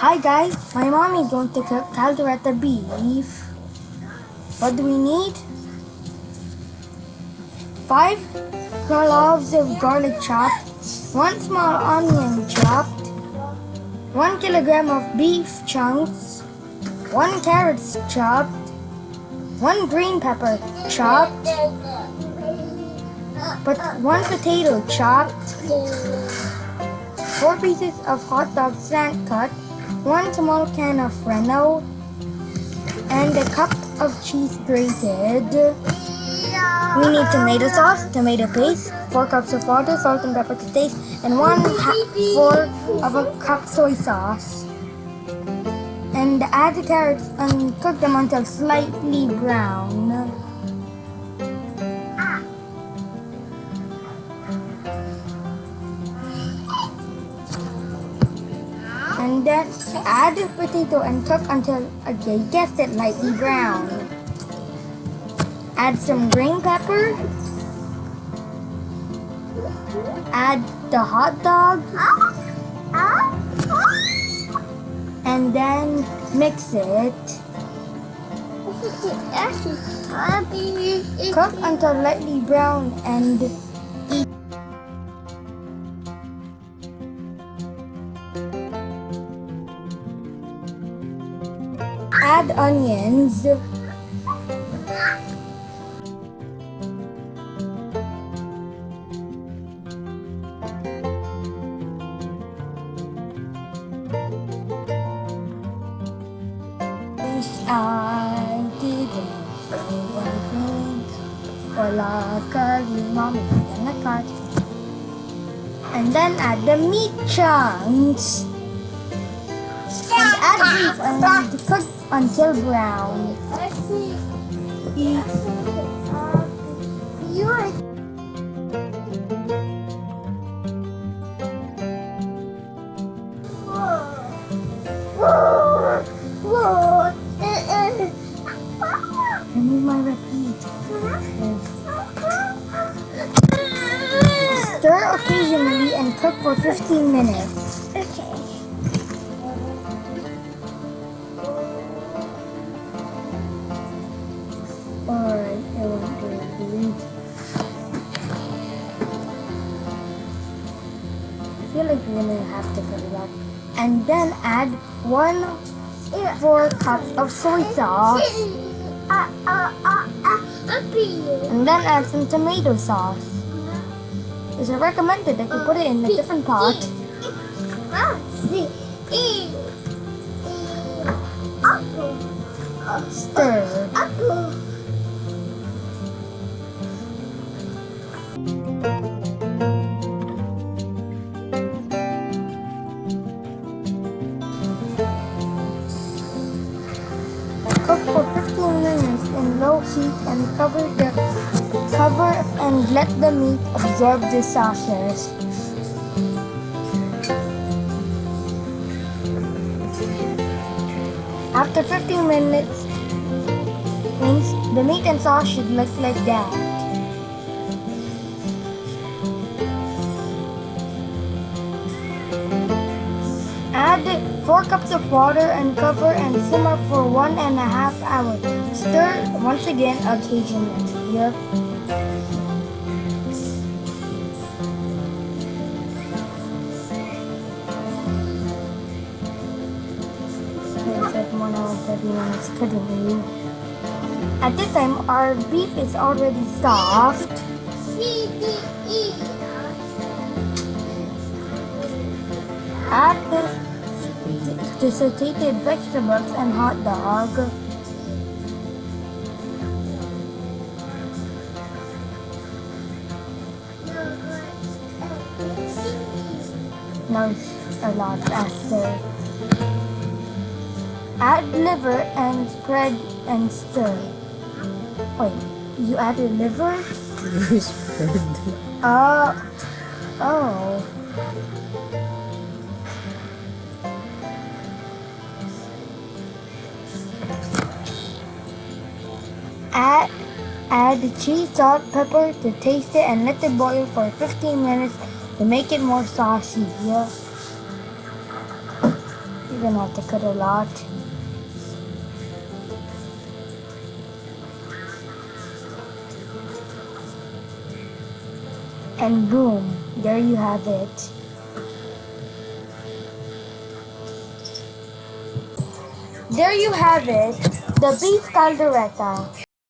Hi guys, my mom is going to cook Caldereta beef. What do we need? 5 cloves of garlic chopped, 1 small onion chopped, 1 kilogram of beef chunks, 1 carrot chopped, 1 green pepper chopped, but 1 potato chopped, 4 pieces of hot dog slant cut, 1 small can of Reno, and a cup of cheese grated. We need tomato sauce, tomato paste, 4 cups of water, salt and pepper to taste, and 1/4 of a cup soy sauce. And add the carrots and cook them until slightly brown. And then add the potato and cook until, okay, you guessed it, lightly brown. Add some green pepper. Add the hot dog. And then mix it. Cook until lightly brown and eat. Add onions. I didn't say anything. Wala kalimang nakat. And then add the meat chunks. And add beef and cook until brown. Remove my repeat. Stir occasionally and cook for 15 minutes. Okay. Alright, I want to read. I feel like we're gonna have to cut it up. And then add 1/4 cups of soy sauce. And then add some tomato sauce. It's recommended that you put it in a different pot. Stir. Cook for 15 minutes in low heat and cover and let the meat absorb the sauces. After 15 minutes, the meat and sauce should look like that. Add 4 cups of water and cover and simmer for 1.5 hours. Stir once again occasionally. It's like 1 hour 30 minutes cooking. At this time, our beef is already soft. Add the sauteed vegetables and hot dog. Now it's a lot faster. Add liver and spread and stir. Wait, you added liver? Oh. Add the cheese, salt, pepper to taste it and let it boil for 15 minutes to make it more saucy. You're gonna have to cut a lot. And boom, there you have it. There you have it, the beef caldereta.